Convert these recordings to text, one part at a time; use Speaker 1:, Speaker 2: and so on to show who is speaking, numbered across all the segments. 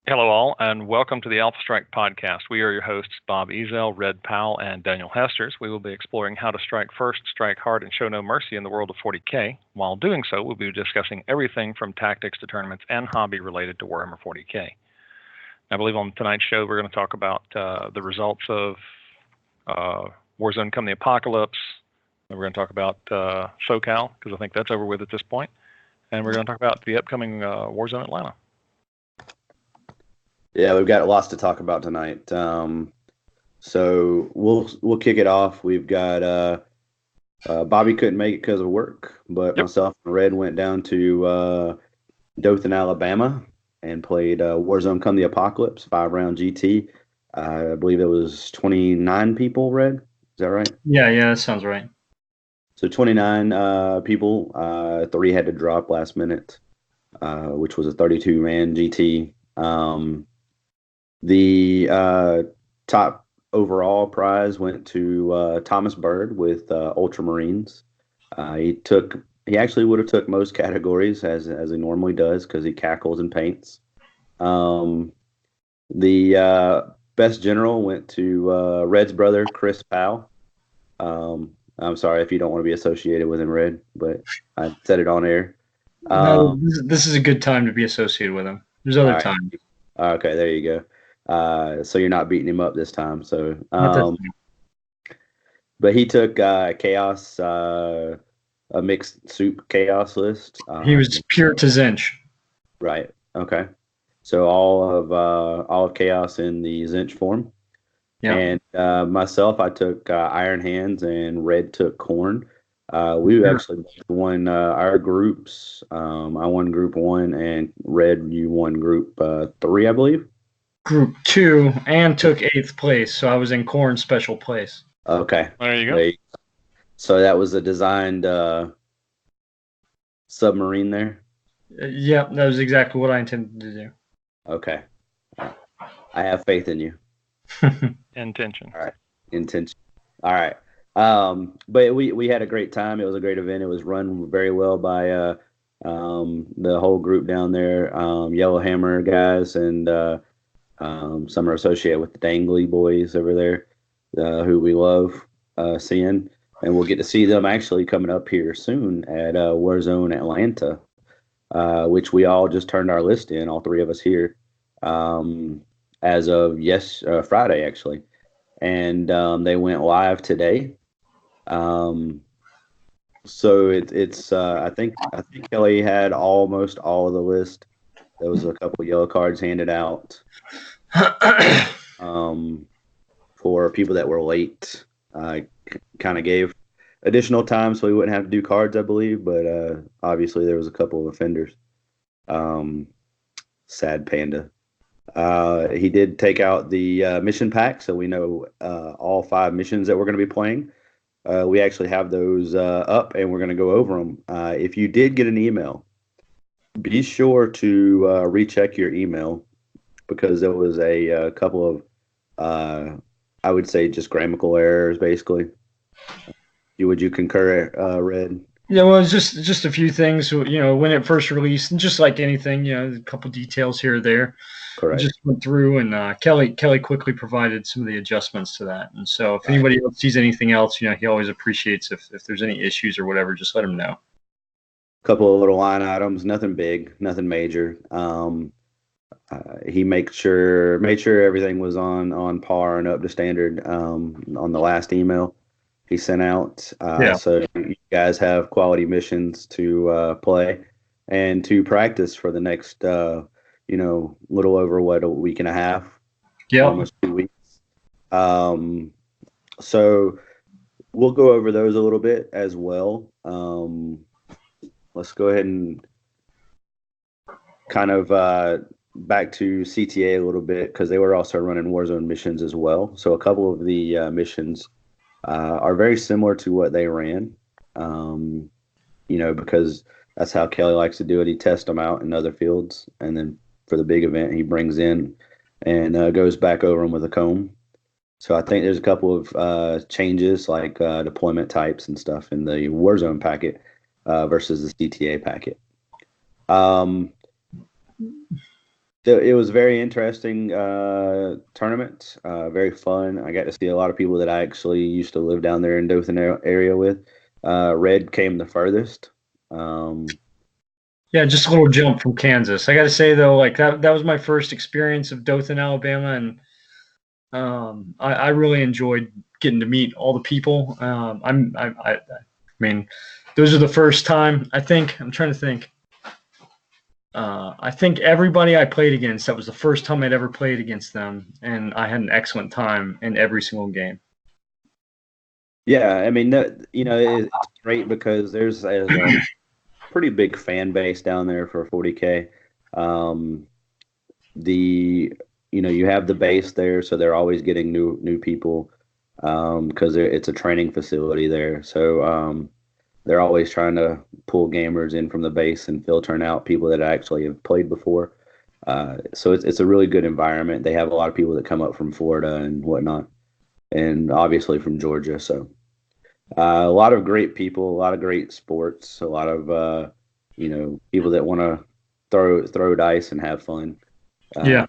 Speaker 1: Hello, all, and welcome to the Alpha Strike podcast. We are your hosts, Bob Ezel, Red Powell, and Daniel Hesters. We will be exploring how to strike first, strike hard, and show no mercy in the world of 40K. While doing so, we'll be discussing everything from tactics to tournaments and hobby related to Warhammer 40K. I believe on tonight's show, we're going to talk about the results of Warzone Come the Apocalypse. And we're going to talk about SoCal, because I think that's over with at this point. And we're going to talk about the upcoming Warzone Atlanta.
Speaker 2: Yeah, we've got lots to talk about tonight. So we'll kick it off. We've got Bobby couldn't make it because of work, but myself and Red went down to Dothan, Alabama, and played Warzone Come the Apocalypse 5-round GT. I believe it was 29 people. Red, is that right?
Speaker 3: Yeah, that sounds right.
Speaker 2: So 29 people. 3 had to drop last minute, which was a 32-man GT. The top overall prize went to Thomas Bird with Ultramarines. He actually would have took most categories as he normally does because he cackles and paints. The best general went to Red's brother, Chris Powell. I'm sorry if you don't want to be associated with him, Red, but I said it on air.
Speaker 3: No, this is a good time to be associated with him. There's other times.
Speaker 2: Okay, there you go. So you're not beating him up this time. So, but he took Chaos, a mixed soup Chaos list.
Speaker 3: He was pure to Zinch.
Speaker 2: Right. Okay. So all of Chaos in the Zinch form. Yeah. And myself, I took Iron Hands, and Red took Corn. We actually won our groups. I won Group 1, and Red, you won Group 3, I believe.
Speaker 3: Group 2, and took 8th place, so I was in Corn's special place.
Speaker 2: Okay.
Speaker 1: There you go.
Speaker 2: So that was a designed submarine there?
Speaker 3: Yep, that was exactly what I intended to do.
Speaker 2: Okay. I have faith in you.
Speaker 1: Intention.
Speaker 2: All right. Intention. All right. But we had a great time. It was a great event. It was run very well by the whole group down there, Yellowhammer guys, and some are associated with the Dangly boys over there, who we love seeing. And we'll get to see them actually coming up here soon at Warzone Atlanta, which we all just turned our list in, all 3 of us here, as of Friday, actually. And they went live today. So it's I think Kelly had almost all of the list. There was a couple yellow cards handed out for people that were late. Kind of gave additional time so we wouldn't have to do cards, I believe, but obviously there was a couple of offenders. Sad panda. He did take out the mission pack, so we know all 5 missions that we're going to be playing. We actually have those up, and we're going to go over them. If you did get an email, be sure to recheck your email, because there was a couple of, I would say, just grammatical errors, basically. Would you concur, Red?
Speaker 3: Yeah, well, it's just a few things. When it first released, and just like anything, a couple details here or there.
Speaker 2: Correct.
Speaker 3: Just went through, and Kelly quickly provided some of the adjustments to that. And so, if anybody else sees anything else, he always appreciates if there's any issues or whatever, just let him know.
Speaker 2: A couple of little line items, nothing big, nothing major. He made sure everything was on par and up to standard on the last email he sent out. So you guys have quality missions to play and to practice for the next little over a week and a half.
Speaker 3: Yeah,
Speaker 2: almost 2 weeks. So we'll go over those a little bit as well. Let's go ahead and kind of back to CTA a little bit, because they were also running Warzone missions as well. So a couple of the missions are very similar to what they ran, because that's how Kelly likes to do it. He tests them out in other fields, and then for the big event, he brings in and goes back over them with a comb. So I think there's a couple of changes, like deployment types and stuff in the Warzone packet versus the CTA packet. So it was a very interesting tournament, very fun. I got to see a lot of people that I actually used to live down there in Dothan area with. Red came the furthest. Um,
Speaker 3: Yeah, just a little jump from Kansas. I got to say though, like that was my first experience of Dothan, Alabama, and I really enjoyed getting to meet all the people. I mean, those are the first time I think. I'm trying to think. I think everybody I played against, that was the first time I'd ever played against them, and I had an excellent time in every single game.
Speaker 2: yeah, I mean, it's great because there's a pretty big fan base down there for 40K. Um, the you have the base there, so they're always getting new people because it's a training facility there. So they're always trying to pull gamers in from the base and filtering out people that actually have played before. So it's a really good environment. They have a lot of people that come up from Florida and whatnot, and obviously from Georgia. So a lot of great people, a lot of great sports, a lot of people that want to throw dice and have fun.
Speaker 3: Yeah.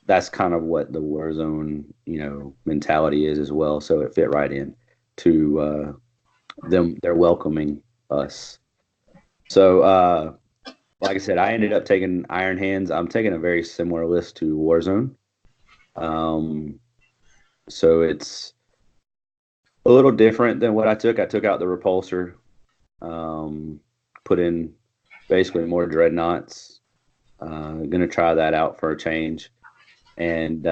Speaker 2: That's kind of what the Warzone, mentality is as well. So it fit right in to them. They're welcoming us. So, like I said, I ended up taking Iron Hands. I'm taking a very similar list to Warzone. Um, so it's a little different than what I took. I took out the repulsor, put in basically more dreadnoughts. Gonna try that out for a change and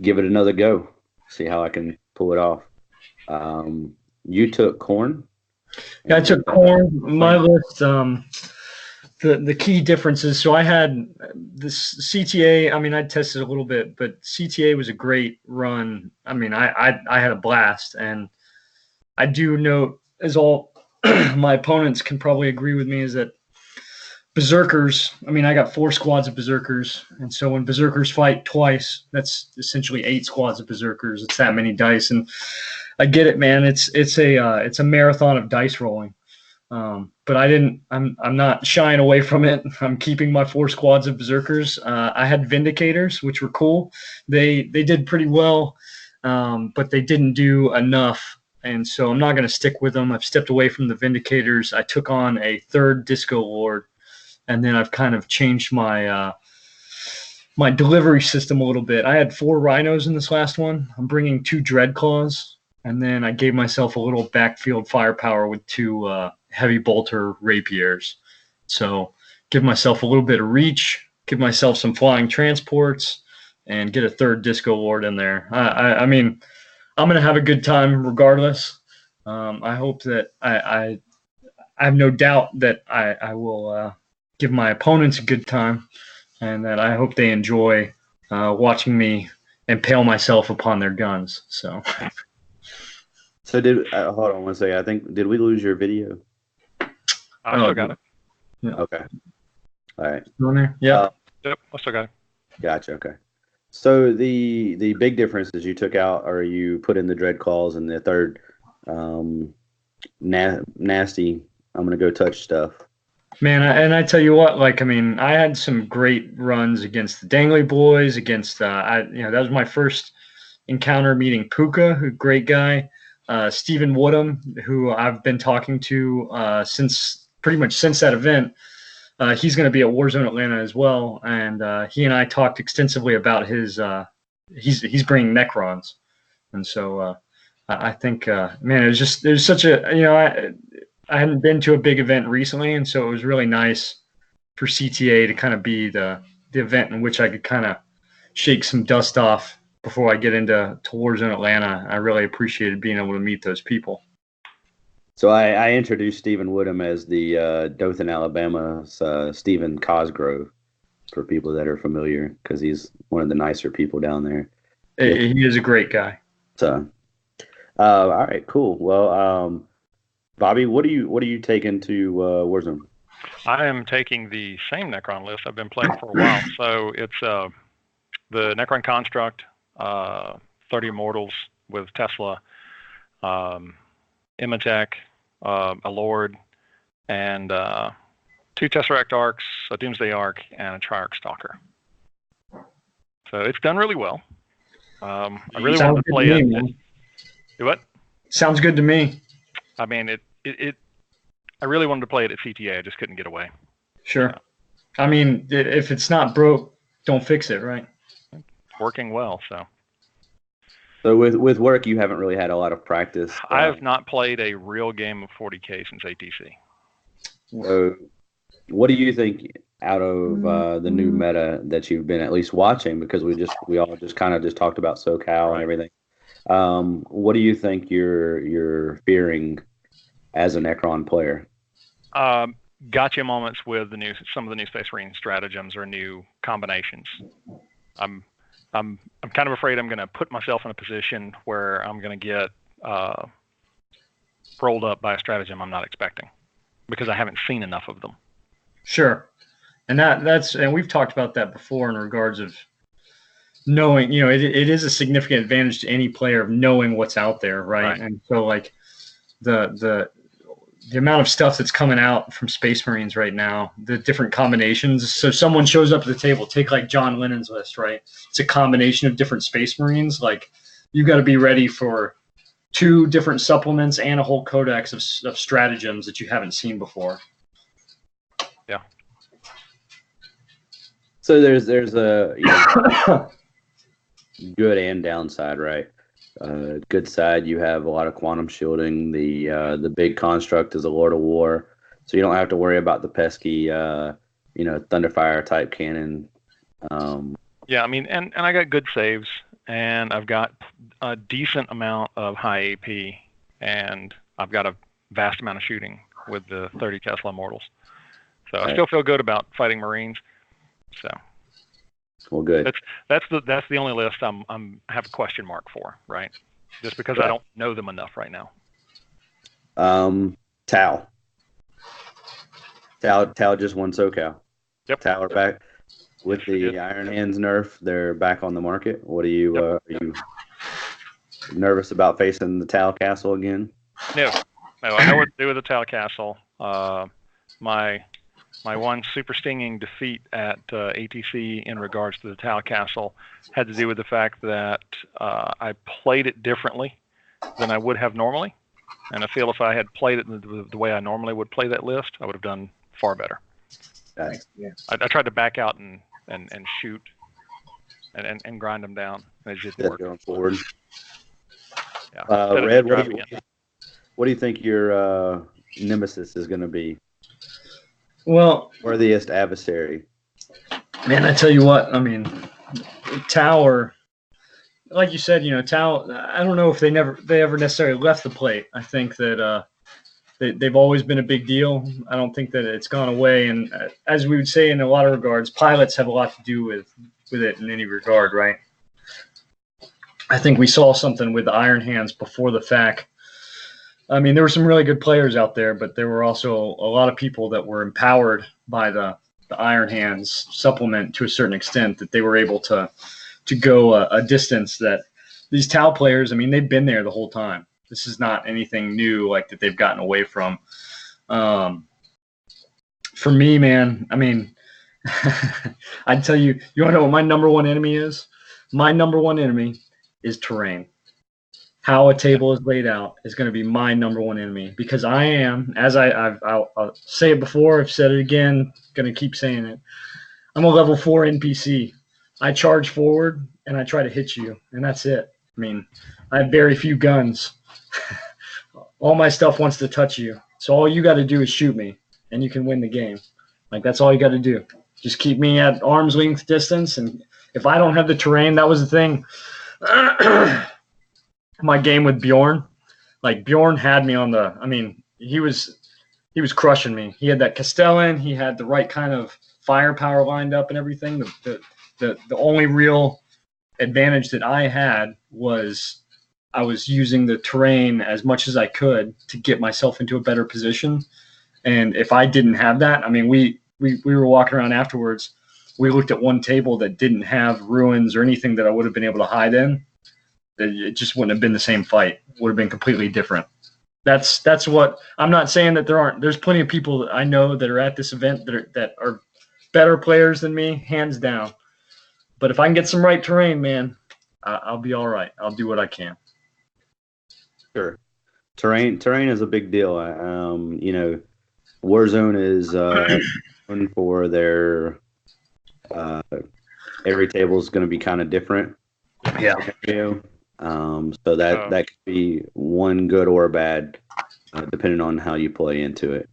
Speaker 2: give it another go. See how I can pull it off. You took corn.
Speaker 3: Yeah, I took corn. My list. The key differences. So I had this CTA. I mean, I tested a little bit, but CTA was a great run. I mean, I had a blast, and I do note, as all my opponents can probably agree with me, is that berserkers. I mean, I got 4 squads of berserkers, and so when berserkers fight twice, that's essentially 8 squads of berserkers. It's that many dice, and I get it, man. It's a marathon of dice rolling. But I didn't. I'm not shying away from it. I'm keeping my 4 squads of berserkers. I had vindicators, which were cool. They did pretty well, but they didn't do enough. And so I'm not going to stick with them. I've stepped away from the vindicators. I took on a 3rd disco lord, and then I've kind of changed my delivery system a little bit. I had 4 rhinos in this last one. I'm bringing 2 dreadclaws, and then I gave myself a little backfield firepower with 2 heavy bolter rapiers. So give myself a little bit of reach, give myself some flying transports, and get a 3rd disco lord in there. I mean, I'm gonna have a good time regardless. I hope that I have no doubt that I will give my opponents a good time, and that I hope they enjoy watching me impale myself upon their guns. So
Speaker 2: did hold on one second. I think did we lose your video?
Speaker 1: I still got it.
Speaker 3: Yeah.
Speaker 2: Okay. All right.
Speaker 3: On there? Yeah.
Speaker 1: Yep, I still got it.
Speaker 2: Gotcha. Okay. So the big difference is you took out or you put in the dread claws and the 3rd nasty. I'm gonna go touch stuff.
Speaker 3: Man, and I tell you what, like, I mean, I had some great runs against the Dangly Boys, against, that was my first encounter meeting Puka, who great guy, Stephen Woodham, who I've been talking to since pretty much since that event. He's going to be at Warzone Atlanta as well, and he and I talked extensively about his. He's bringing Necrons, and so I think, man, there's such a I hadn't been to a big event recently, and so it was really nice for CTA to kind of be the event in which I could kind of shake some dust off before I get into Warzone Atlanta. I really appreciated being able to meet those people.
Speaker 2: So I introduced Stephen Woodham as the Dothan, Alabama's Stephen Cosgrove for people that are familiar, because he's one of the nicer people down there.
Speaker 3: He is a great guy.
Speaker 2: So, all right, cool. Well, Bobby, what do you take into Warzone?
Speaker 1: I am taking the same Necron list I've been playing for a while. So it's the Necron Construct, 30 Immortals with Tesla, Imatech, a Lord, and 2 Tesseract Arcs, a Doomsday Arc, and a Triarch Stalker. So it's done really well. I really wanted to play it. Do what?
Speaker 3: Sounds good to me.
Speaker 1: I mean, I really wanted to play it at CTA. I just couldn't get away.
Speaker 3: Sure. I mean, if it's not broke, don't fix it, right?
Speaker 1: It's working well, so.
Speaker 2: So with work, you haven't really had a lot of practice.
Speaker 1: I have not played a real game of 40K since ATC.
Speaker 2: So what do you think out of the new meta that you've been at least watching? Because we all just kind of just talked about SoCal and everything. What do you think you're fearing as a Necron player?
Speaker 1: Gotcha moments with some of the new Space Marine stratagems or new combinations. I'm kind of afraid I'm going to put myself in a position where I'm going to get rolled up by a stratagem I'm not expecting because I haven't seen enough of them.
Speaker 3: Sure, and and we've talked about that before in regards of knowing. It is a significant advantage to any player of knowing what's out there, right? And so like the amount of stuff that's coming out from Space Marines right now, the different combinations. So someone shows up at the table, take like John Lennon's list, right? It's a combination of different Space Marines. Like you got to be ready for 2 different supplements and a whole codex of stratagems that you haven't seen before.
Speaker 1: Yeah.
Speaker 2: So there's a good and downside, right? Good side, you have a lot of quantum shielding. The big construct is a Lord of War, so you don't have to worry about the pesky, Thunderfire type cannon.
Speaker 1: Yeah, I mean, and I got good saves, and I've got a decent amount of high AP, and I've got a vast amount of shooting with the 30 Tesla Immortals. So I still feel good about fighting Marines. So.
Speaker 2: Well, good.
Speaker 1: That's the only list I have a question mark for, right? Just because I don't know them enough right now.
Speaker 2: Tau just won SoCal.
Speaker 1: Yep.
Speaker 2: Tau are back with the Iron Hands nerf. They're back on the market. What are you are you nervous about facing the Tau Castle again?
Speaker 1: No. I know what to do with the Tau Castle. My one super stinging defeat at ATC in regards to the Tau Castle had to do with the fact that I played it differently than I would have normally. And I feel if I had played it the way I normally would play that list, I would have done far better. I tried to back out and shoot and grind them down. And it just didn't work.
Speaker 2: Going forward.
Speaker 1: Yeah.
Speaker 2: Red, what do you think your nemesis is going to be?
Speaker 3: Well,
Speaker 2: worthiest adversary.
Speaker 3: Man, I tell you what, I mean, Tau, like you said, Tau. I don't know if they ever necessarily left the plate. I think that they've always been a big deal. I don't think that it's gone away. And as we would say in a lot of regards, pilots have a lot to do with it in any regard, right? I think we saw something with the Iron Hands before the fact. I mean, there were some really good players out there, but there were also a lot of people that were empowered by the Iron Hands supplement to a certain extent that they were able to go a distance that these Tau players, I mean, they've been there the whole time. This is not anything new like that they've gotten away from. For me, man, I mean, I'd tell you, you want to know what my number one enemy is? My number one enemy is terrain. How a table is laid out is going to be my number one enemy because I am, as I'll say it before, I've said it again, going to keep saying it. I'm a level 4 NPC. I charge forward and I try to hit you, and that's it. I mean, I have very few guns. All my stuff wants to touch you, so all you got to do is shoot me, and you can win the game. Like, that's all you got to do. Just keep me at arm's length distance, and if I don't have the terrain, that was the thing. My game with Bjorn, like Bjorn had me on the. I mean, he was crushing me. He had that Castellan. He had the right kind of firepower lined up and everything. The only real advantage that I had was I was using the terrain as much as I could to get myself into a better position. And if I didn't have that, I mean, we were walking around afterwards. We looked at one table that didn't have ruins or anything that I would have been able to hide in. It just wouldn't have been the same fight. It would have been completely different. That's what I'm not saying that there's plenty of people that I know that are at this event that are better players than me, hands down. But if I can get some right terrain, man, I'll be all right. I'll do what I can.
Speaker 2: Sure. Terrain is a big deal. Warzone is known for their every table is going to be kind of different.
Speaker 3: Yeah.
Speaker 2: Scenario. So that could be one good or bad, depending on how you play into it.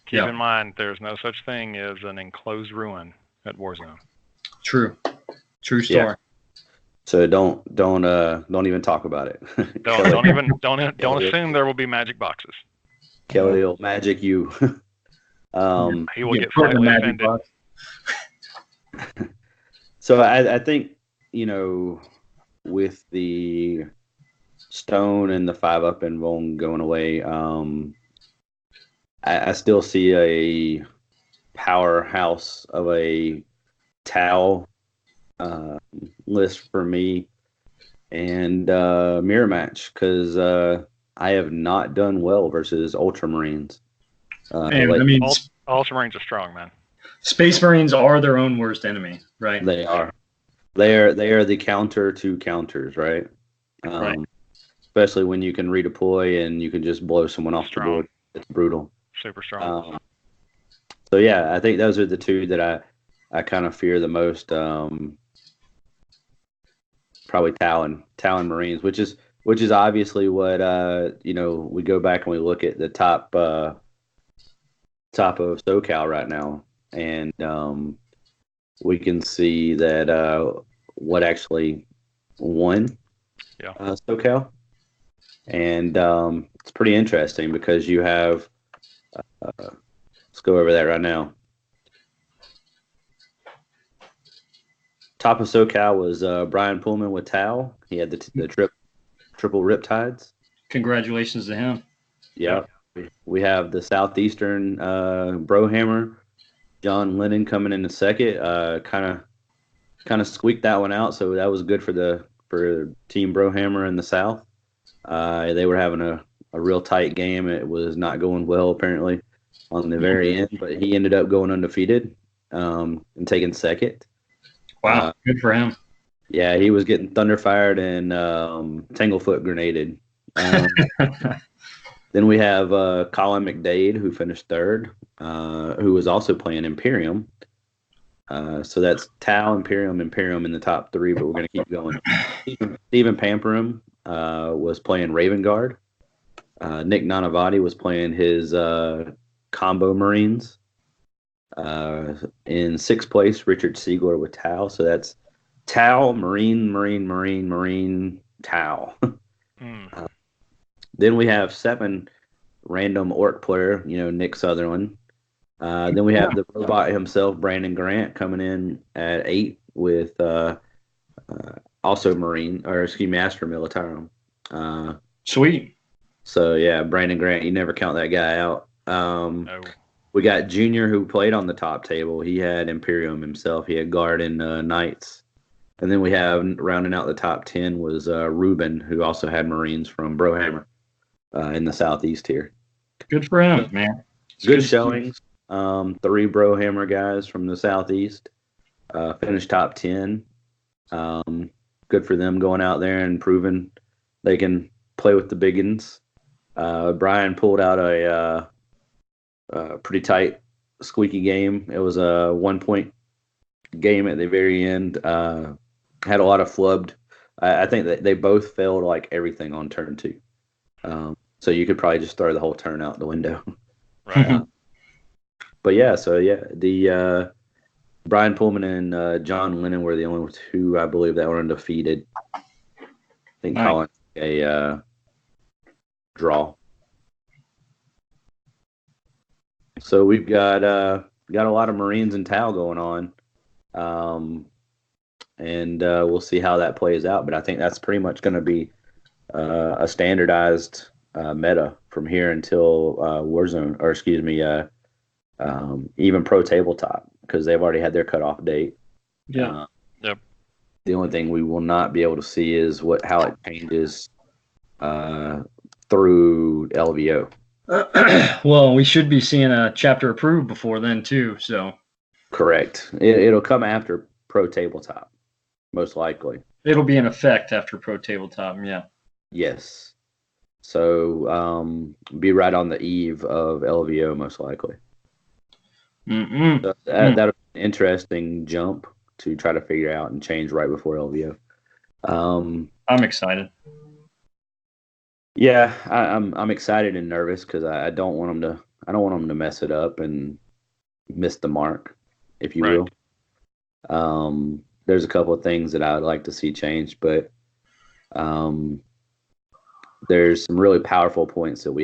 Speaker 1: Keep in mind, there's no such thing as an enclosed ruin at Warzone.
Speaker 3: True story.
Speaker 2: Yeah. So don't even talk about it.
Speaker 1: Don't assume there will be magic boxes.
Speaker 2: Kelly will magic you.
Speaker 1: He will get slightly offended.
Speaker 2: So I think, with the stone and the 5-up and Voln going away, I still see a powerhouse of a Tau list for me, and mirror match, because I have not done well versus Ultramarines.
Speaker 1: Ultramarines are strong, man.
Speaker 3: Space Marines are their own worst enemy, right?
Speaker 2: They are. They are the counter to counters, right?
Speaker 3: Right.
Speaker 2: Especially when you can redeploy and you can just blow someone off the board. It's brutal.
Speaker 1: Super strong.
Speaker 2: So yeah, I think those are the two that I kind of fear the most. Probably Tau and Marines, which is obviously what we go back and we look at the top of SoCal right now, and we can see that what actually won SoCal, and it's pretty interesting because you have let's go over that right now. Top of SoCal was Brian Pullman with Tau. He had the triple Riptides. Congratulations to him. Yeah. We have the Southeastern Brohammer, John Lennon, coming in second. Kind of squeaked that one out, so that was good for Team Brohammer in the South. They were having a real tight game. It was not going well apparently on the very end, but he ended up going undefeated and taking second.
Speaker 3: Wow, good for him.
Speaker 2: Yeah, he was getting thunderfired and Tanglefoot grenaded. Then we have Colin McDade, who finished third, who was also playing Imperium. So that's Tau, Imperium in the top three, but we're going to keep going. Stephen Pamperum was playing Raven Guard. Nick Nanavati was playing his Combo Marines. In sixth place, Richard Siegler with Tau. So that's Tau, Marine, Tau. Then we have 7 random Orc player, Nick Sutherland. Then we have the robot himself, Brandon Grant, coming in at 8 with also Marine, or excuse me, Astra Militarum.
Speaker 3: Sweet.
Speaker 2: So yeah, Brandon Grant, you never count that guy out.
Speaker 1: No.
Speaker 2: We got Junior, who played on the top table. He had Imperium himself. He had Guard and Knights. And then we have, rounding out the top 10, was Ruben, who also had Marines from Brohammer in the Southeast here.
Speaker 3: Good for him, man.
Speaker 2: Good showings. 3 Brohammer guys from the Southeast finished top 10. Good for them going out there and proving they can play with the biggins. Brian pulled out a pretty tight, squeaky game. It was a 1-point game at the very end. Had a lot of flubbed. I think that they both failed like everything on turn 2. So you could probably just throw the whole turn out the window.
Speaker 1: Right.
Speaker 2: But yeah, the Brian Pullman and John Lennon were the only 2, I believe, that were undefeated. I think Colin a draw. So we've got a lot of Marines and Tau going on, and we'll see how that plays out. But I think that's pretty much going to be a standardized meta from here until Warzone, or excuse me, even Pro Tabletop, because they've already had their cutoff date.
Speaker 3: Yeah.
Speaker 1: Yep.
Speaker 2: The only thing we will not be able to see is how it changes through LVO.
Speaker 3: Well, we should be seeing a chapter approved before then too. So
Speaker 2: Correct. It'll come after Pro Tabletop, most likely.
Speaker 3: it'll be in effect after Pro Tabletop. Yeah.
Speaker 2: Yes. So be right on the eve of LVO, most likely. So that'll be an interesting jump to try to figure out and change right before LVO.
Speaker 3: I'm excited.
Speaker 2: Yeah, I'm excited and nervous because I don't want them to mess it up and miss the mark, if you will. There's a couple of things that I would like to see changed, but there's some really powerful points that we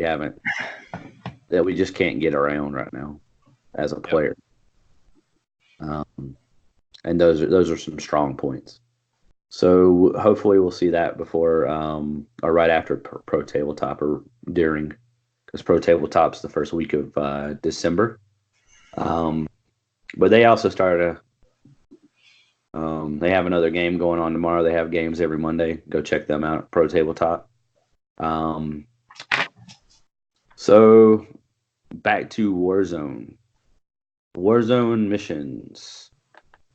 Speaker 2: just can't get around right now as a player. And those are some strong points. So hopefully we'll see that before or right after Pro Tabletop or during, because Pro Tabletop's the first week of December. But they also started they have another game going on tomorrow. They have games every Monday. Go check them out, Pro Tabletop. So back to Warzone. Warzone missions.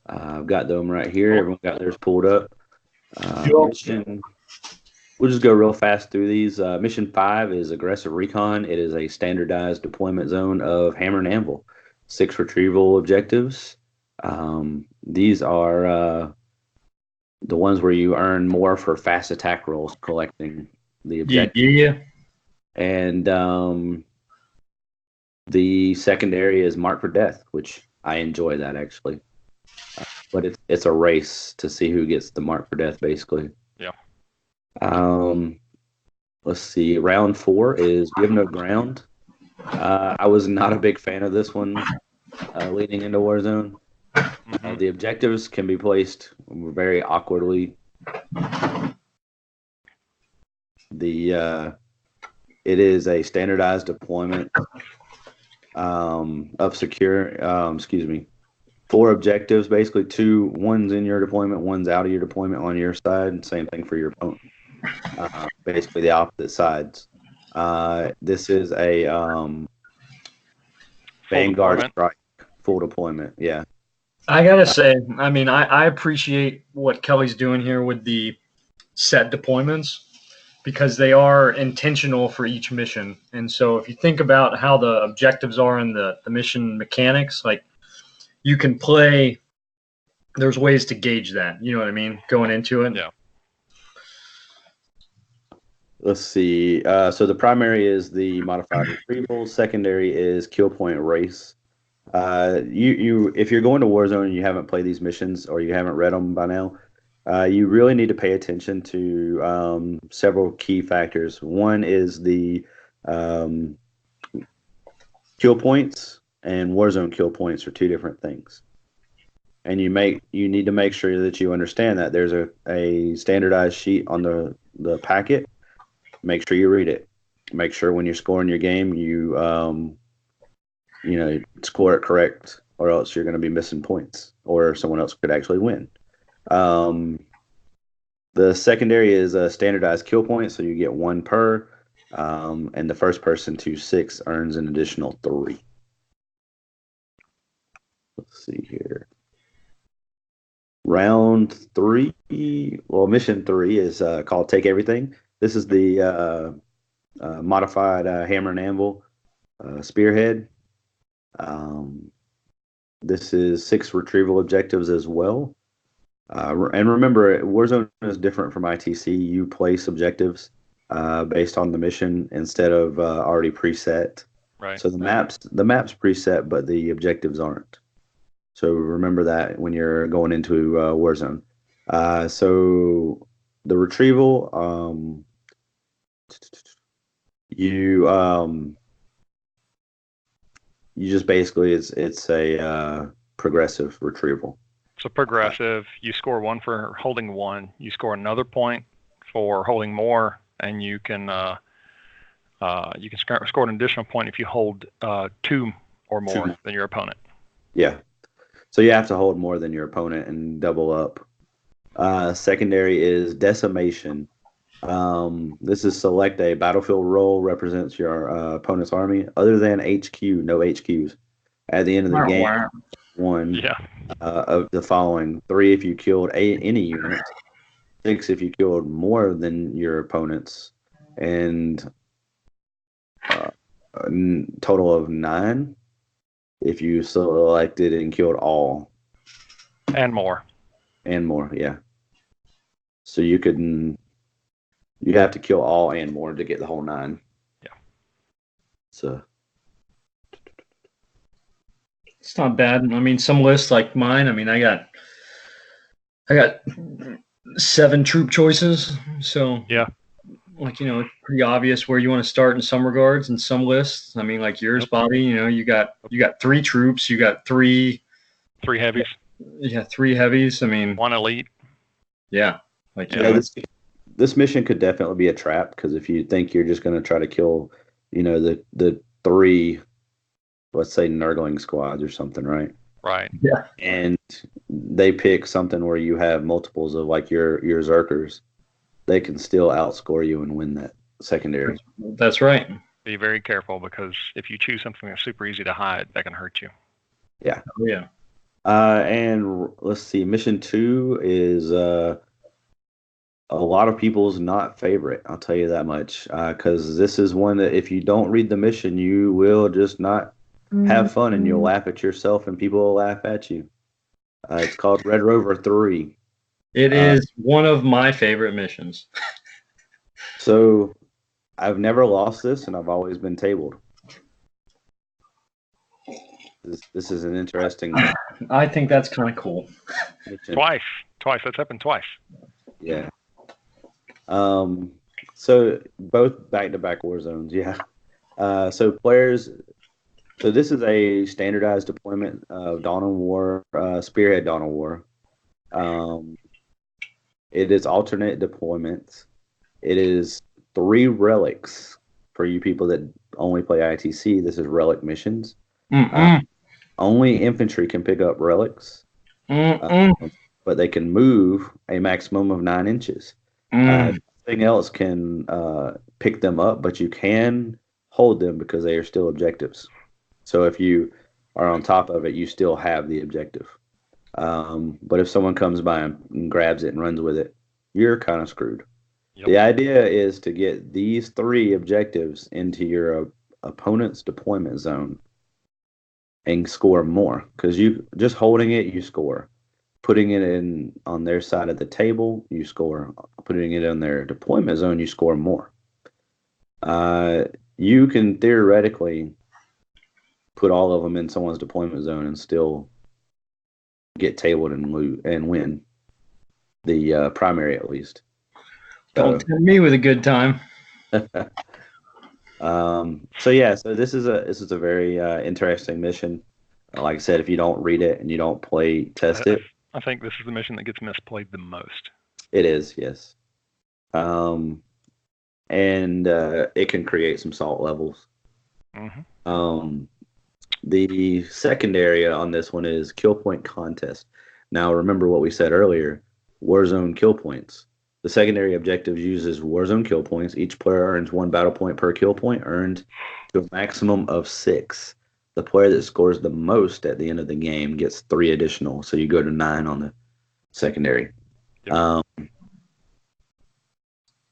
Speaker 2: I've got them right here. Everyone got theirs pulled up. Mission. We'll just go real fast through these. Mission 5 is aggressive recon. It is a standardized deployment zone of hammer and anvil. 6 retrieval objectives. These are the ones where you earn more for fast attack rolls collecting the objective.
Speaker 3: Yeah.
Speaker 2: And the secondary is mark for death, which I enjoy that actually. But it's a race to see who gets the mark for death, basically.
Speaker 1: Yeah.
Speaker 2: Let's see. Round 4 is give no ground. I was not a big fan of this one leading into Warzone. The objectives can be placed very awkwardly. It is a standardized deployment of secure. 4 objectives, basically one's in your deployment, one's out of your deployment on your side. Same thing for your opponent. Basically the opposite sides. This is a Vanguard strike, full deployment. Yeah.
Speaker 3: I gotta say, I mean, I appreciate what Kelly's doing here with the set deployments because they are intentional for each mission. And so if you think about how the objectives are in the mission mechanics, like you can play, there's ways to gauge that. You know what I mean? Going into it.
Speaker 1: Yeah.
Speaker 2: Let's see. So the primary is the modified retrieval. Secondary is kill point race. If you're going to Warzone and you haven't played these missions or you haven't read them by now, you really need to pay attention to several key factors. One is the kill points, and Warzone kill points are 2 different things. And you need to make sure that you understand that there's a standardized sheet on the packet. Make sure you read it. Make sure when you're scoring your game, you score it correct, or else you're going to be missing points, or someone else could actually win. The secondary is a standardized kill point, so you get 1 per, and the first person to 6 earns an additional 3. Let's see here. Round 3, mission 3 is called Take Everything. This is the modified hammer and anvil spearhead. This is 6 retrieval objectives as well. And remember, Warzone is different from ITC. You place objectives based on the mission instead of already preset.
Speaker 1: Right.
Speaker 2: So the map's preset, but the objectives aren't. So remember that when you're going into Warzone. So the retrieval, you just basically it's a progressive retrieval.
Speaker 1: So progressive, you score 1 for holding 1. You score another point for holding more, and you can score an additional point if you hold 2 or more than your opponent.
Speaker 2: Yeah. So you have to hold more than your opponent and double up. Secondary is decimation. This is select a battlefield role represents your opponent's army. Other than HQ, no HQs. At the end of the game, one
Speaker 1: Yeah.
Speaker 2: of the following: 3 if you killed any unit, 6 if you killed more than your opponents, and a total of 9 if you selected and killed all.
Speaker 1: And more.
Speaker 2: And more, yeah. So you have to kill all and more to get the whole 9.
Speaker 1: Yeah.
Speaker 2: So
Speaker 3: it's not bad. I mean, some lists like mine. I mean, I got 7 troop choices. So
Speaker 1: yeah,
Speaker 3: like it's pretty obvious where you want to start in some regards. And some lists, I mean, like yours, Bobby. You got 3 troops. You got 3
Speaker 1: heavies.
Speaker 3: Yeah, 3 heavies. I mean,
Speaker 1: 1 elite.
Speaker 3: Yeah.
Speaker 2: This mission could definitely be a trap because if you think you're just going to try to kill, the 3, let's say Nurgling squads or something, right?
Speaker 1: Right.
Speaker 3: Yeah.
Speaker 2: And they pick something where you have multiples of like your Zerkers, they can still outscore you and win that secondary.
Speaker 3: That's right.
Speaker 1: Be very careful because if you choose something that's super easy to hide, that can hurt you.
Speaker 2: Yeah.
Speaker 3: Oh, yeah.
Speaker 2: And let's see, mission 2 is a lot of people's not favorite. I'll tell you that much, because this is one that if you don't read the mission, you will just not have fun, and you'll laugh at yourself, and people will laugh at you. It's called Red Rover 3.
Speaker 3: It is one of my favorite missions.
Speaker 2: So I've never lost this, and I've always been tabled. This is an interesting.
Speaker 3: I think that's kind of cool.
Speaker 2: Mission.
Speaker 1: Twice. That's happened twice.
Speaker 2: Yeah. So both back-to-back war zones. Yeah. So players. So this is a standardized deployment of Dawn of War, Spearhead Dawn of War. It is alternate deployments. It is 3 relics for you people that only play ITC. This is relic missions. Only infantry can pick up relics, but they can move a maximum of 9 inches. Nothing else can pick them up, but you can hold them because they are still objectives. So if you are on top of it, you still have the objective. But if someone comes by and grabs it and runs with it, you're kind of screwed. Yep. The idea is to get these 3 objectives into your opponent's deployment zone and score more. Because you just holding it, you score. Putting it in on their side of the table, you score. Putting it in their deployment zone, you score more. You can theoretically put all of them in someone's deployment zone and still get tabled and win the primary, at least.
Speaker 3: Don't tempt me with a good time.
Speaker 2: So this is a very interesting mission. Like I said, if you don't read it and you don't test it,
Speaker 1: I think this is the mission that gets misplayed the most.
Speaker 2: It is, yes. And it can create some salt levels.
Speaker 1: Mm-hmm.
Speaker 2: The second area on this one is kill point contest. Now, remember what we said earlier, Warzone kill points. The secondary objective uses Warzone kill points. Each player earns 1 battle point per kill point, earned to a maximum of 6. The player that scores the most at the end of the game gets 3 additional. So you go to 9 on the secondary. Yep.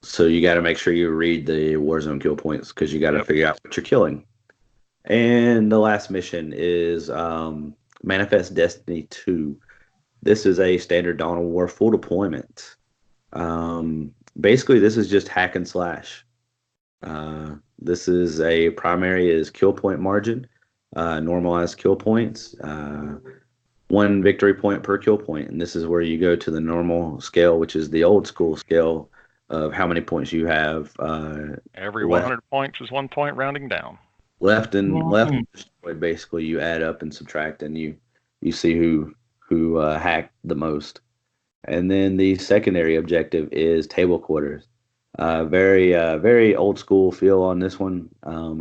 Speaker 2: So you got to make sure you read the Warzone kill points because you got to figure out what you're killing. And the last mission is Manifest Destiny 2. This is a standard Dawn of War full deployment. Basically, this is just hack and slash. This is a primary is kill point margin, normalized kill points, 1 victory point per kill point. And this is where you go to the normal scale, which is the old school scale of how many points you have.
Speaker 1: Every 100 points is 1 point rounding down.
Speaker 2: Left and destroyed, basically you add up and subtract, and you see who hacked the most. And then the secondary objective is table quarters. Very old school feel on this one.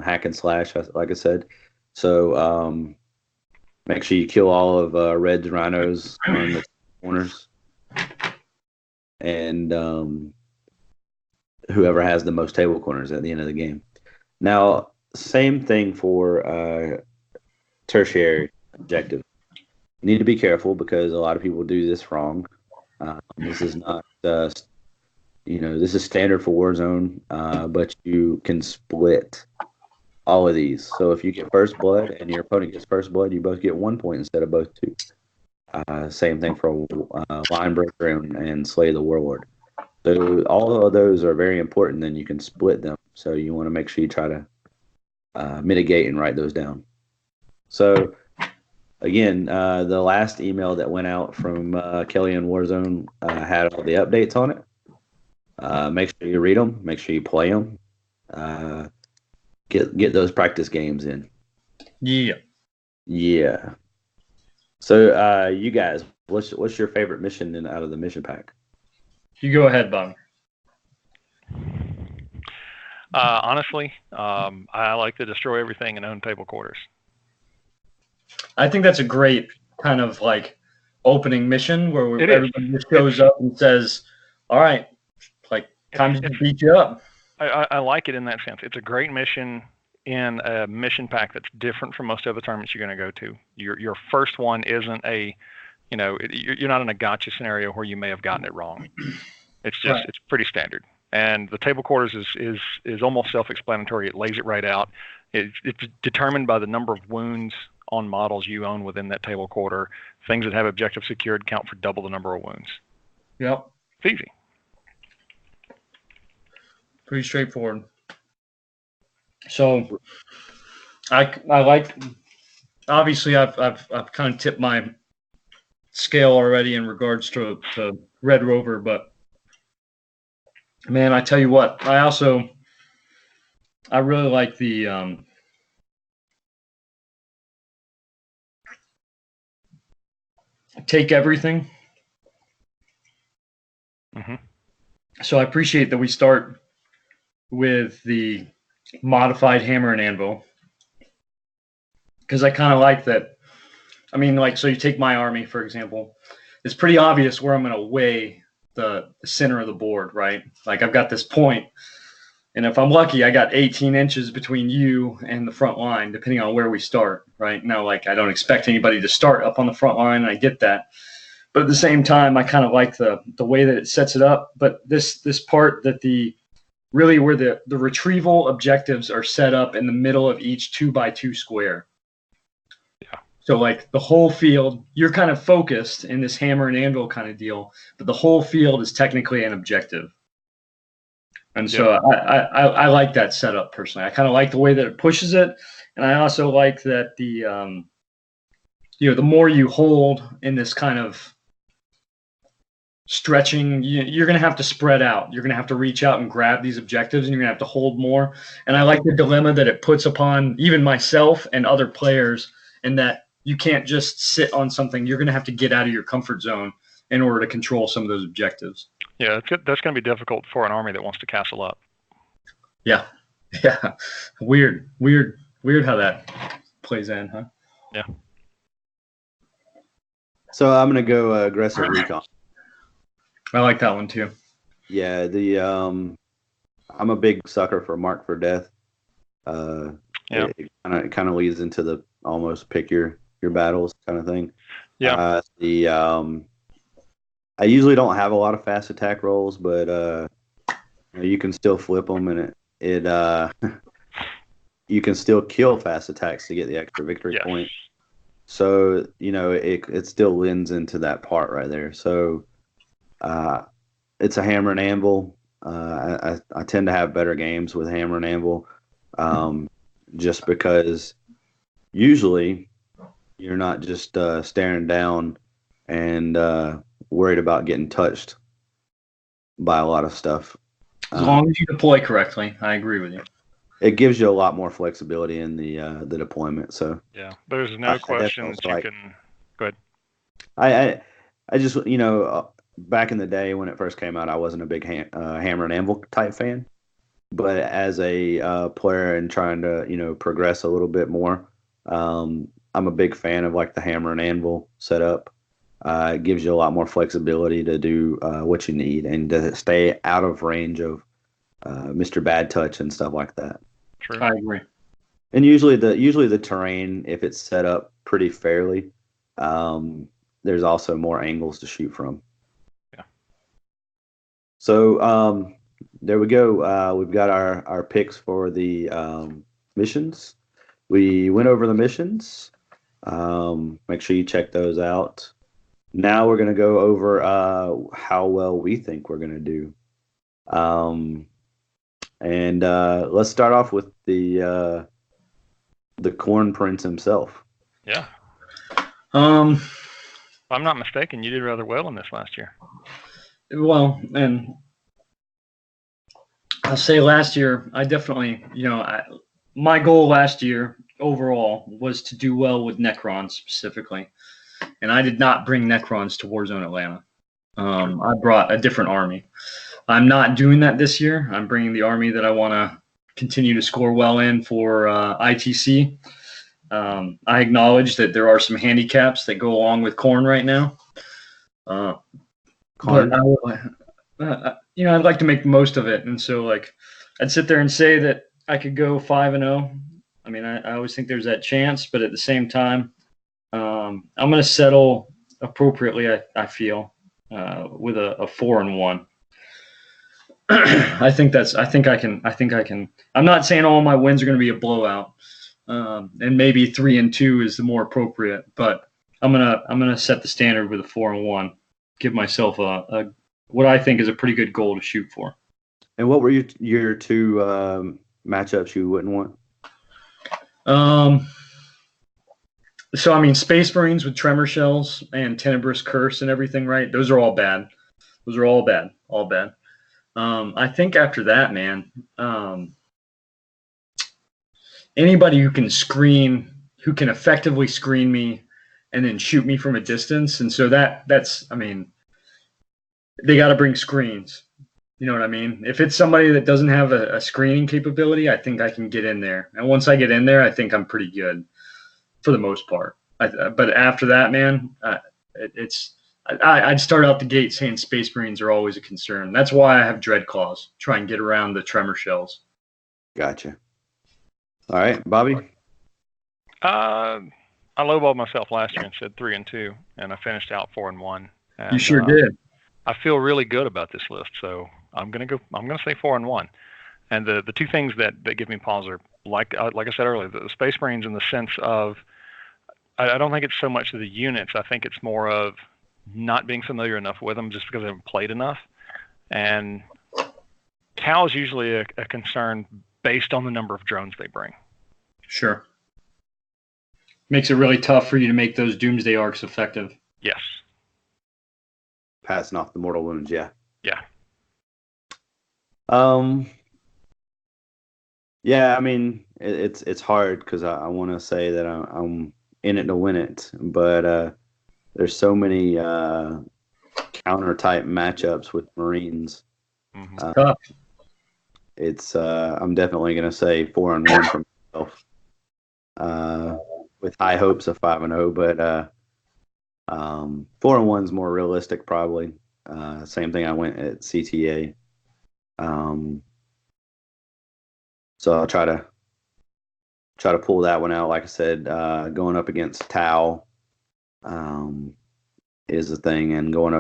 Speaker 2: Hack and slash, like I said. So make sure you kill all of Red's rhinos on the corners. And whoever has the most table corners at the end of the game. Now, same thing for tertiary objective. You need to be careful because a lot of people do this wrong. This is not, this is standard for Warzone, but you can split all of these. So if you get first blood and your opponent gets first blood, you both get 1 point instead of both 2. Same thing for line breaker and slay the warlord. So all of those are very important. Then you can split them. So you want to make sure you try to mitigate and write those down. So again, the last email that went out from Kelly and Warzone had all the updates on it. Make sure you read them. Make sure you play them. Get those practice games in. Yeah. So you guys, what's your favorite mission out of the mission pack?
Speaker 3: You go ahead, Bob.
Speaker 1: Honestly, I like to destroy everything and own table quarters.
Speaker 3: I think that's a great kind of like opening mission where everybody just shows up and says, all right, like time to beat you up.
Speaker 1: I like it in that sense. It's a great mission in a mission pack that's different from most other tournaments you're going to go to. Your first one isn't you're not in a gotcha scenario where you may have gotten it wrong. It's just It's pretty standard. And the table quarters is almost self-explanatory. It lays it right out. It's determined by the number of wounds on models you own within that table quarter. Things that have objective secured count for double the number of wounds.
Speaker 3: Yep.
Speaker 1: It's easy.
Speaker 3: Pretty straightforward. So I like, obviously I've kind of tipped my scale already in regards to Red Rover, but man, I tell you what, I really like the take everything.
Speaker 1: Mm-hmm.
Speaker 3: So I appreciate that we start with the modified hammer and anvil, because I kind of like that. I mean, like, so you take my army, for example. It's pretty obvious where I'm going to weigh the center of the board, right? Like, I've got this point, and if I'm lucky, I got 18 inches between you and the front line, depending on where we start, right? Now, like, I don't expect anybody to start up on the front line, and I get that. But at the same time, I kind of like the way that it sets it up. But this part that really where the retrieval objectives are set up in the middle of each 2x2 square.
Speaker 1: Yeah. So
Speaker 3: like the whole field, you're kind of focused in this hammer and anvil kind of deal, but the whole field is technically an objective. And so I like that setup personally. I kind of like the way that it pushes it. And I also like that the more you hold in this kind of stretching, you're going to have to spread out. You're going to have to reach out and grab these objectives, and you're going to have to hold more. And I like the dilemma that it puts upon even myself and other players, in that you can't just sit on something. You're going to have to get out of your comfort zone in order to control some of those objectives.
Speaker 1: Yeah, that's going to be difficult for an army that wants to castle up.
Speaker 3: Yeah. Weird how that plays in, huh?
Speaker 1: Yeah.
Speaker 2: So I'm going to go aggressive recon.
Speaker 3: I like that one too.
Speaker 2: Yeah, I'm a big sucker for Mark for Death. It kind of leads into the almost pick your battles kind of thing.
Speaker 1: Yeah.
Speaker 2: I usually don't have a lot of fast attack rolls, but you can still flip them, and it you can still kill fast attacks to get the extra victory point. So it still lends into that part right there. So. It's a hammer and anvil. I tend to have better games with hammer and anvil, just because usually you're not just staring down and worried about getting touched by a lot of stuff.
Speaker 3: As long as you deploy correctly, I agree with you.
Speaker 2: It gives you a lot more flexibility in the deployment. So
Speaker 1: yeah, there's no question that you can. Go ahead.
Speaker 2: I just back in the day when it first came out, I wasn't a big hammer and anvil type fan. But as a player and trying to progress a little bit more, I'm a big fan of like the hammer and anvil setup. It gives you a lot more flexibility to do what you need and to stay out of range of Mr. Bad Touch and stuff like that.
Speaker 1: True.
Speaker 3: I agree.
Speaker 2: And usually the terrain, if it's set up pretty fairly, there's also more angles to shoot from.
Speaker 1: Yeah.
Speaker 2: So there we go. We've got our picks for the missions. We went over the missions. Make sure you check those out. Now we're going to go over how well we think we're going to do. And let's start off with the Corn Prince himself.
Speaker 1: Yeah.
Speaker 3: If
Speaker 1: I'm not mistaken, you did rather well in this last year.
Speaker 3: Well, and I'll say last year, I definitely, my goal last year overall was to do well with Necrons specifically. And I did not bring Necrons to Warzone Atlanta. I brought a different army. I'm not doing that this year. I'm bringing the army that I want to continue to score well in for ITC. I acknowledge that there are some handicaps that go along with corn right now. But I'd like to make the most of it. And so, I'd sit there and say that I could go 5-0. I mean, I always think there's that chance, but at the same time, I'm going to settle appropriately. I feel with a 4-1. I think I can. I'm not saying all my wins are going to be a blowout, and maybe 3-2 is the more appropriate. But I'm gonna set the standard with a 4-1. Give myself a what I think is a pretty good goal to shoot for.
Speaker 2: And what were your two matchups you wouldn't want?
Speaker 3: So I mean, Space Marines with Tremor Shells and Tenebrous Curse and everything, right? Those are all bad. Those are all bad. All bad. I think after that, man, anybody who can effectively screen me and then shoot me from a distance. And so that's, I mean, they got to bring screens. You know what I mean? If it's somebody that doesn't have a screening capability, I think I can get in there. And once I get in there, I think I'm pretty good for the most part. But after that, man, I'd start out the gate saying Space Marines are always a concern. That's why I have Dread Claws. Try and get around the Tremor Shells.
Speaker 2: Gotcha. All right, Bobby?
Speaker 1: I lowballed myself last year and said 3-2, and I finished out 4-1. And,
Speaker 3: you sure did.
Speaker 1: I feel really good about this list, so I'm gonna say 4-1. And the two things that give me pause are like I said earlier, the Space Marines in the sense of I don't think it's so much of the units. I think it's more of not being familiar enough with them just because I haven't played enough. And Tau is usually a concern based on the number of drones they bring.
Speaker 3: Sure. Makes it really tough for you to make those Doomsday arcs effective.
Speaker 1: Yes.
Speaker 2: Passing off the mortal wounds, yeah.
Speaker 1: Yeah.
Speaker 2: Yeah, I mean, it's hard because I want to say that I'm in it to win it, but there's so many counter type matchups with Marines.
Speaker 1: Mm-hmm.
Speaker 3: Tough.
Speaker 2: It's I'm definitely gonna say 4-1 for myself. With high hopes of 5-0, but 4-1 is more realistic probably. Same thing I went at CTA. So I'll try to pull that one out. Like I said, going up against Tau is the thing, and going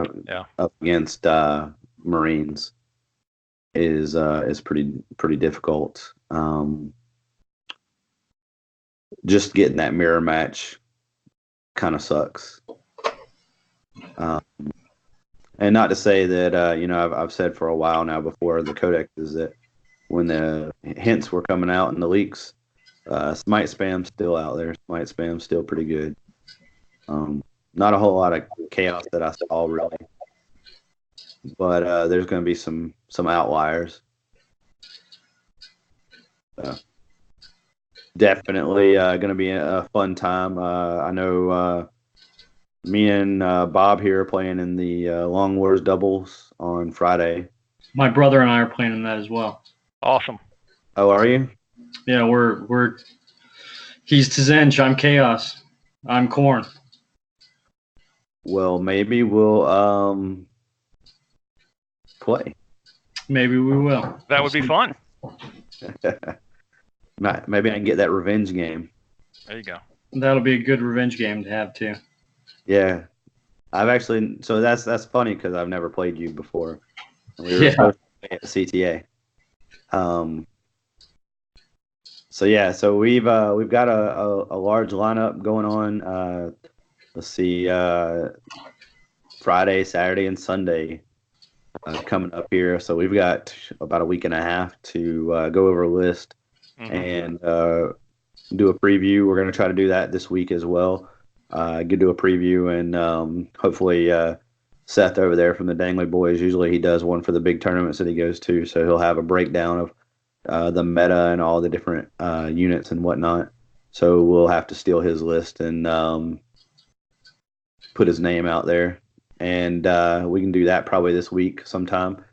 Speaker 2: up against Marines is pretty difficult. Just getting that mirror match kind of sucks. And not to say that I've said for a while now before the codex is that when the hints were coming out and the leaks, Smite spam's still out there. Smite spam's still pretty good. Not a whole lot of chaos that I saw really, but there's going to be some outliers. Definitely going to be a fun time. I know me and Bob here are playing in the Long Wars doubles on Friday.
Speaker 3: My brother and I are playing in that as well.
Speaker 1: Awesome.
Speaker 2: Oh, are you?
Speaker 3: Yeah, we're he's Tzench, I'm Chaos. I'm Corn.
Speaker 2: Well, maybe we'll play.
Speaker 3: Maybe we will.
Speaker 1: That would be fun.
Speaker 2: Maybe I can get that revenge game.
Speaker 1: There you go.
Speaker 3: That'll be a good revenge game to have too.
Speaker 2: Yeah, I've actually. So that's funny because I've never played you before. We were
Speaker 3: Yeah.
Speaker 2: supposed to play at CTA. So yeah, so we've got a large lineup going on. Let's see, Friday, Saturday, and Sunday coming up here. So we've got about a week and a half to go over a list and do a preview. We're going to try to do that this week as well. Do a preview, and hopefully Seth over there from the Dangly Boys, usually he does one for the big tournaments that he goes to, so he'll have a breakdown of the meta and all the different units and whatnot. So we'll have to steal his list and put his name out there. And we can do that probably this week sometime.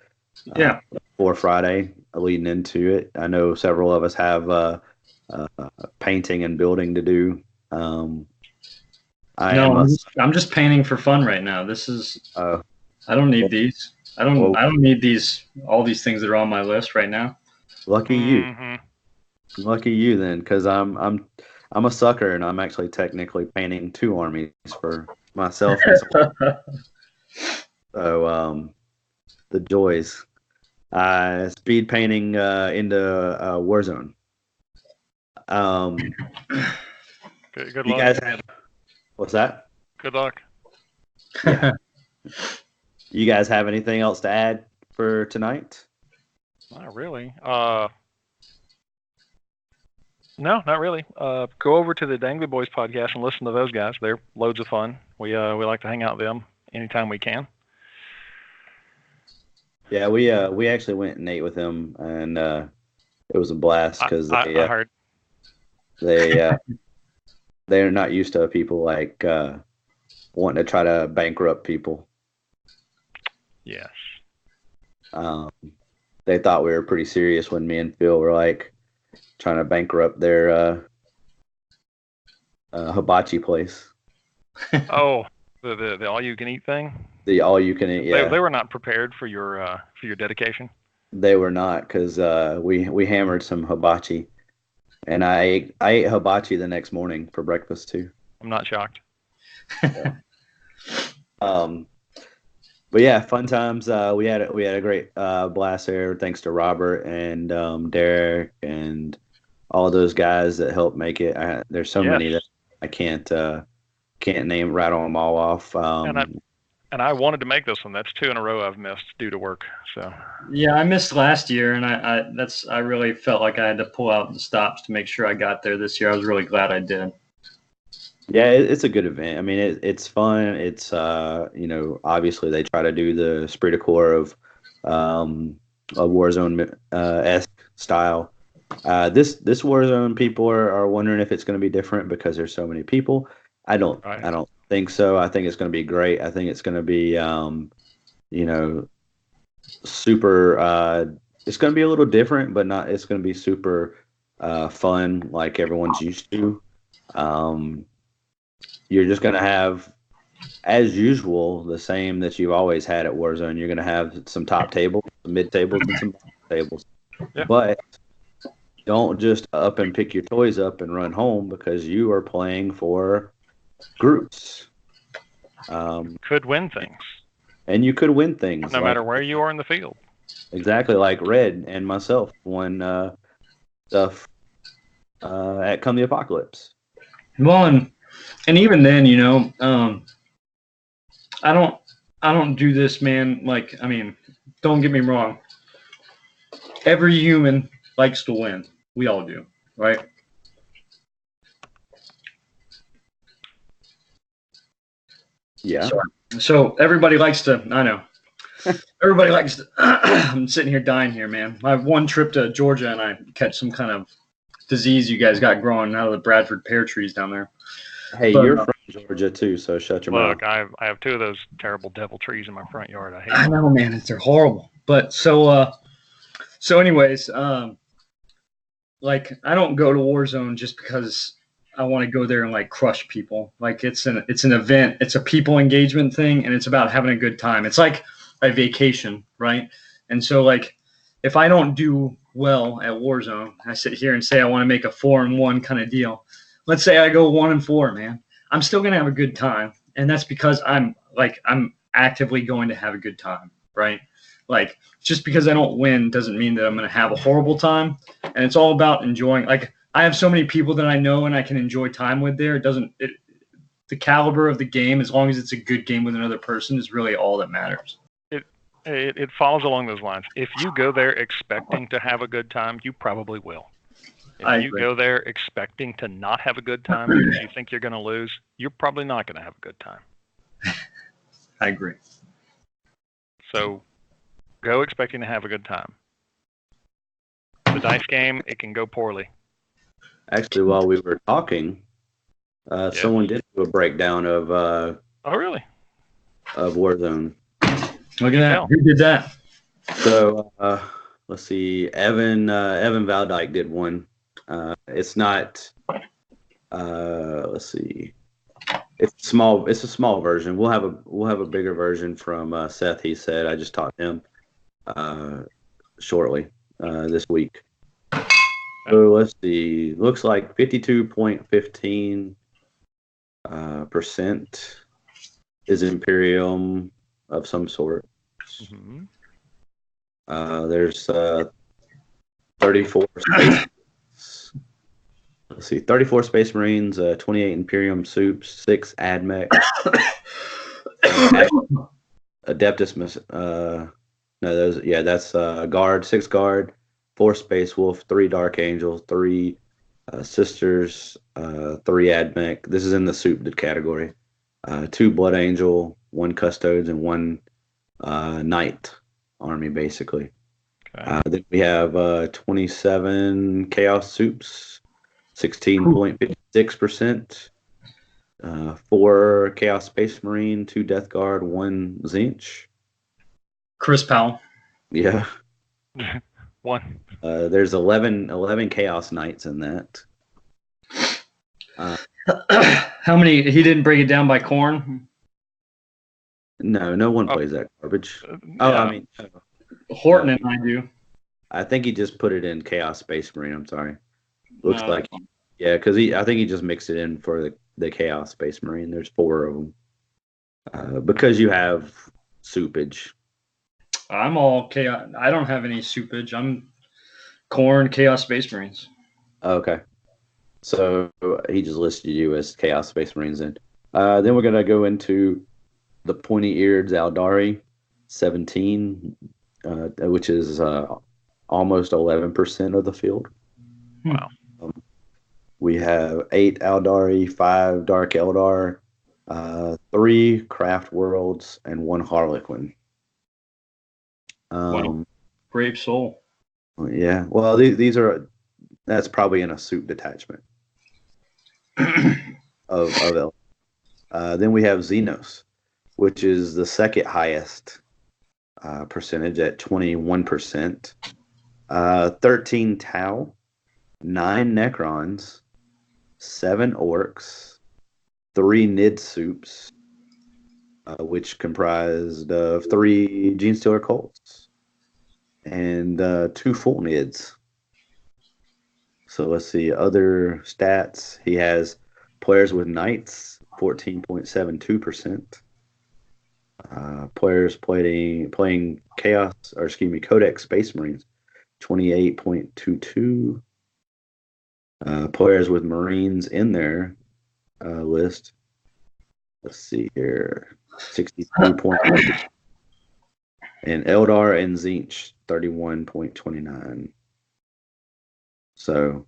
Speaker 3: Yeah.
Speaker 2: Or Friday leading into it. I know several of us have painting and building to do.
Speaker 3: I'm just painting for fun right now. This is I don't need these. I don't need all these things that are on my list right now.
Speaker 2: Lucky you. Lucky you then, because I'm a sucker and I'm actually technically painting 2 armies for myself. So the joys. Speed painting into Warzone.
Speaker 1: Good
Speaker 2: you
Speaker 1: luck.
Speaker 2: guys have what's that?
Speaker 1: Good luck.
Speaker 2: Yeah. You guys have anything else to add for tonight?
Speaker 1: Not really. No, not really. Go over to the Dangly Boys podcast and listen to those guys. They're loads of fun. We like to hang out with them anytime we can.
Speaker 2: Yeah, we actually went and ate with them, and it was a blast because
Speaker 1: I heard
Speaker 2: they're not used to people like wanting to try to bankrupt people.
Speaker 1: Yes.
Speaker 2: They thought we were pretty serious when me and Phil were like trying to bankrupt their hibachi place.
Speaker 1: Oh, the all you can eat thing.
Speaker 2: The all you can eat. Yeah,
Speaker 1: They were not prepared for your dedication.
Speaker 2: They were not, because we hammered some hibachi, and I ate hibachi the next morning for breakfast too.
Speaker 1: I'm not shocked.
Speaker 2: Yeah. But yeah, fun times. We had a great blast there. Thanks to Robert and Derek and all those guys that helped make it. There's so many that I can't rattle them all off.
Speaker 1: And I wanted to make this one. That's 2 in a row I've missed due to work. So
Speaker 3: yeah, I missed last year, and I really felt like I had to pull out the stops to make sure I got there this year. I was really glad I did.
Speaker 2: Yeah, it's a good event. I mean, it's fun. It's obviously they try to do the esprit de corps of a Warzone esque style. This Warzone people are wondering if it's going to be different because there's so many people. I don't think so. I think it's going to be great. I think it's going to be super. It's going to be a little different, but not. It's going to be super fun, like everyone's used to. You're just going to have, as usual, the same that you've always had at Warzone. You're going to have some top tables, some mid tables, and some bottom tables.
Speaker 1: Yeah.
Speaker 2: But don't just up and pick your toys up and run home, because you are playing for groups.
Speaker 1: Could win things.
Speaker 2: And you could win things.
Speaker 1: No matter where you are in the field.
Speaker 2: Exactly, like Red and myself won stuff at Come the Apocalypse.
Speaker 3: Well, and even then, I don't do this, man. Like, I mean, don't get me wrong. Every human likes to win. We all do, right?
Speaker 2: Yeah.
Speaker 3: So everybody likes to. I know. Everybody likes to. I'm sitting here dying here, man. I have one trip to Georgia and I catch some kind of disease you guys got growing out of the Bradford pear trees down there.
Speaker 2: Hey, you're from Georgia too, so shut your mouth.
Speaker 1: Look, I have 2 of those terrible devil trees in my front yard. I hate
Speaker 3: I
Speaker 1: them.
Speaker 3: know, man. They're horrible. But so anyways, like I don't go to Warzone just because I want to go there and like crush people. Like it's an event. It's a people engagement thing, and it's about having a good time. It's like a vacation, right? And so like if I don't do well at Warzone, I sit here and say I want to make a 4-1 kind of deal. Let's say I go 1-4, man. I'm still gonna have a good time, and that's because I'm actively going to have a good time, right? Like, just because I don't win doesn't mean that I'm gonna have a horrible time, and it's all about enjoying. Like, I have so many people that I know and I can enjoy time with there. The caliber of the game, as long as it's a good game with another person, is really all that matters.
Speaker 1: It follows along those lines. If you go there expecting to have a good time, you probably will. If you go there expecting to not have a good time because you think you're going to lose, you're probably not going to have a good time.
Speaker 3: I agree.
Speaker 1: So go expecting to have a good time. The dice game, it can go poorly.
Speaker 2: Actually, while we were talking, someone did do a breakdown of
Speaker 1: oh, really?
Speaker 2: Of Warzone.
Speaker 3: Look at that. Who did that?
Speaker 2: So let's see. Evan Valdyke did one. It's not. Let's see. It's small. It's a small version. We'll have a bigger version from Seth. He said. I just talked to him shortly this week. So let's see. Looks like 52.15% is Imperium of some sort.
Speaker 1: Mm-hmm.
Speaker 2: There's 34 space. Let's see, 34 Space Marines, 28 Imperium Soups, 6 AdMech, Adeptus. That's Guard, 6 Guard, 4 Space Wolf, 3 Dark Angel, 3 Sisters, 3 AdMech. This is in the soup category. 2 Blood Angel, 1 Custodes, and 1 Knight Army, basically. Okay. Then we have 27 Chaos Soups, 16.56%. 4 Chaos Space Marine, 2 Death Guard, 1 Zinch.
Speaker 3: Chris Powell.
Speaker 2: Yeah.
Speaker 1: 1.
Speaker 2: There's 11 Chaos Knights in that.
Speaker 3: How many? He didn't break it down by corn?
Speaker 2: No one plays that garbage. I mean,
Speaker 3: Horton and I do.
Speaker 2: I think he just put it in Chaos Space Marine. I'm sorry. Looks like, yeah, because I think he just mixed it in for the Chaos Space Marine. There's 4 of them. Because you have soupage.
Speaker 3: I'm all Chaos. I don't have any soupage. I'm corn, Chaos Space Marines.
Speaker 2: Okay. So he just listed you as Chaos Space Marines then. Then we're going to go into the pointy-eared Zaldari, 17, which is almost 11% of the field.
Speaker 1: Wow.
Speaker 2: We have 8 Aldari, 5 Dark Eldar, 3 Craft Worlds, and 1 Harlequin.
Speaker 3: Wow. Brave soul.
Speaker 2: Yeah. Well, that's probably in a suit detachment of Eldar. Then we have Xenos, which is the second highest percentage at 21%. 13 Tau, 9 Necrons, 7 Orcs, 3 Nid Soups, which comprised of 3 Genestealer Cults, and 2 full Nids. So let's see, other stats. He has players with Knights, 14.72%. Players playing Codex Space Marines, 28.22. Players with Marines in their list. Let's see here, 62.8. And Eldar and Zinch, 31.29. So,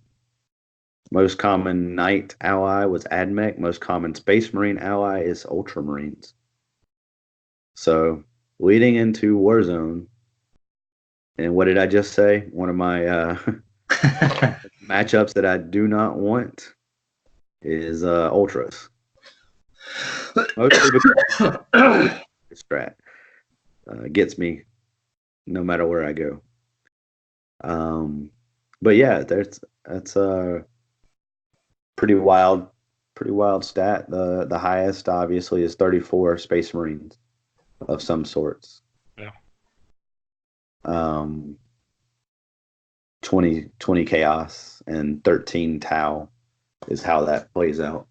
Speaker 2: most common Knight ally was AdMech. Most common Space Marine ally is Ultramarines. So, leading into Warzone, and what did I just say? One of my matchups that I do not want is Ultras. Mostly because strat gets me no matter where I go. But yeah, that's a pretty wild stat. The highest obviously is 34 Space Marines of some sorts.
Speaker 1: Yeah.
Speaker 2: 20 chaos and 13 tau is how that plays out.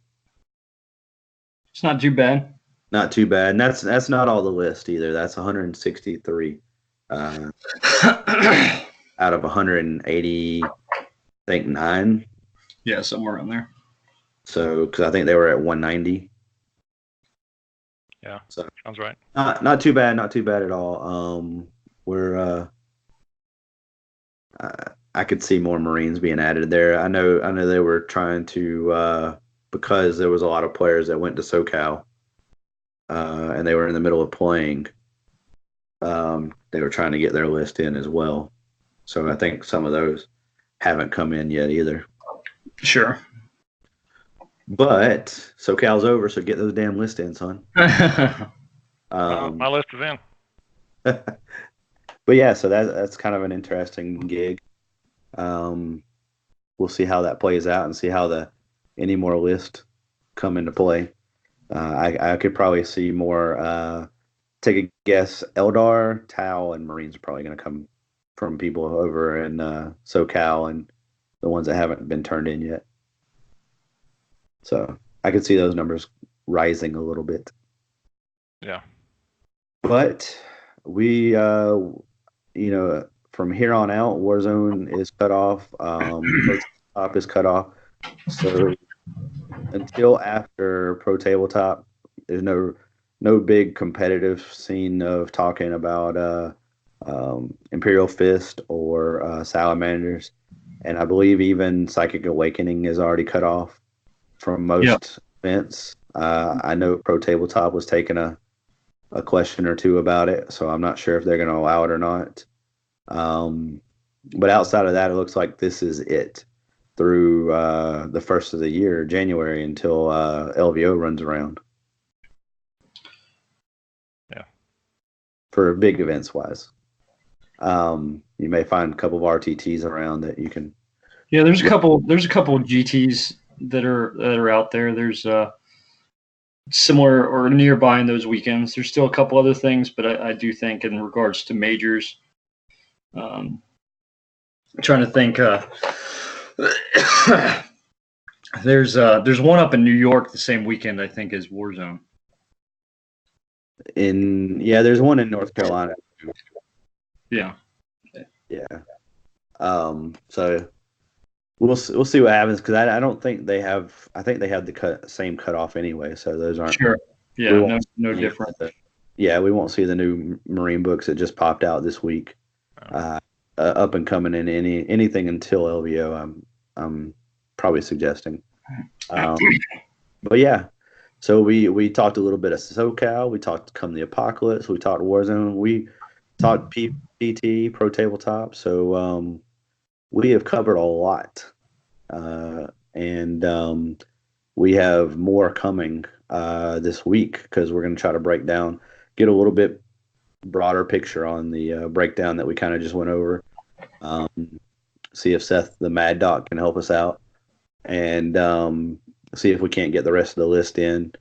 Speaker 3: It's not too bad.
Speaker 2: Not too bad. And that's not all the list either. That's 163 out of 180, I think 9.
Speaker 3: Yeah, somewhere around there.
Speaker 2: So, because I think they were at 190.
Speaker 1: Yeah,
Speaker 2: so
Speaker 1: sounds right.
Speaker 2: Not too bad. Not too bad at all. We're I could see more Marines being added there. I know they were trying to because there was a lot of players that went to SoCal, and they were in the middle of playing. They were trying to get their list in as well. So I think some of those haven't come in yet either.
Speaker 3: Sure.
Speaker 2: But SoCal's over, so get those damn lists in, son.
Speaker 1: My list is in.
Speaker 2: But yeah, so that's kind of an interesting gig. We'll see how that plays out and see how any more lists come into play. I could probably see more. Take a guess. Eldar, Tau, and Marines are probably going to come from people over in SoCal and the ones that haven't been turned in yet. So I could see those numbers rising a little bit.
Speaker 1: Yeah.
Speaker 2: But we, from here on out, Warzone is cut off. Top is cut off. So until after Pro Tabletop, there's no big competitive scene of talking about Imperial Fist or Salamanders. And I believe even Psychic Awakening is already cut off from most events. I know Pro Tabletop was taking a question or two about it, so I'm not sure if they're going to allow it or not. But outside of that, it looks like this is it through the first of the year, January, until LVO runs around.
Speaker 1: Yeah.
Speaker 2: For big events wise. You may find a couple of RTTs around that you can.
Speaker 3: Yeah, there's a couple of GTs that are out there. There's similar or nearby in those weekends. There's still a couple other things, but I do think in regards to majors, I'm trying to think. There's one up in New York the same weekend, I think, as Warzone.
Speaker 2: There's one in North Carolina.
Speaker 3: Yeah.
Speaker 2: So we'll see what happens, because I don't think they have. I think they have the same cutoff anyway. So those aren't
Speaker 3: sure. Yeah, no different.
Speaker 2: We won't see the new Marine books that just popped out this week. Up and coming in anything until LVO. I'm probably suggesting. But yeah. So we talked a little bit of SoCal. We talked Come the Apocalypse. We talked Warzone. We talked PT, Pro Tabletop. So we have covered a lot. And we have more coming this week, because we're going to try to get a little bit broader picture on the breakdown that we kind of just went over. See if Seth the Mad Doc can help us out. And see if we can't get the rest of the list in,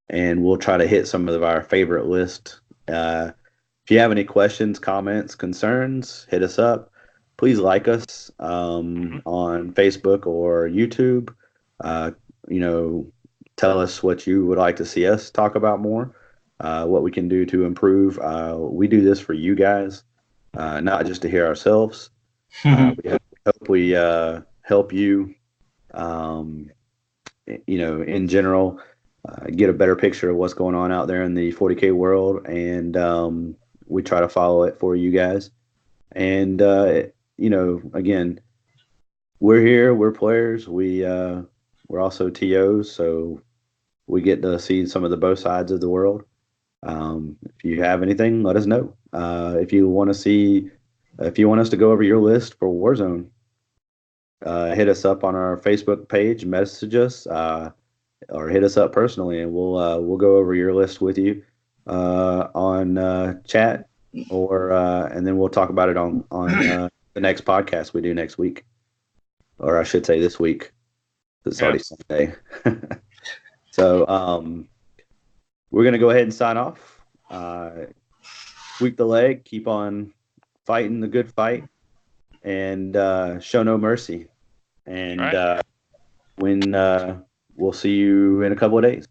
Speaker 2: and we'll try to hit some of our favorite list. If you have any questions, comments, concerns, hit us up. Please like us on Facebook or YouTube. Tell us what you would like to see us talk about more, what we can do to improve. We do this for you guys, not just to hear ourselves. We hope we help you in general, get a better picture of what's going on out there in the 40K world, and we try to follow it for you guys. And again, we're here, we're players, we're also TOs, so we get to see some of the both sides of the world. If you have anything, let us know. If you want us to go over your list for Warzone, hit us up on our Facebook page, message us, or hit us up personally, and we'll go over your list with you on chat, and then we'll talk about it on the next podcast we do next week, or I should say this week. It's already Sunday. So we're gonna go ahead and sign off. Sweep the leg, keep on fighting the good fight. and show no mercy. And
Speaker 1: right.
Speaker 2: when we'll see you in a couple of days.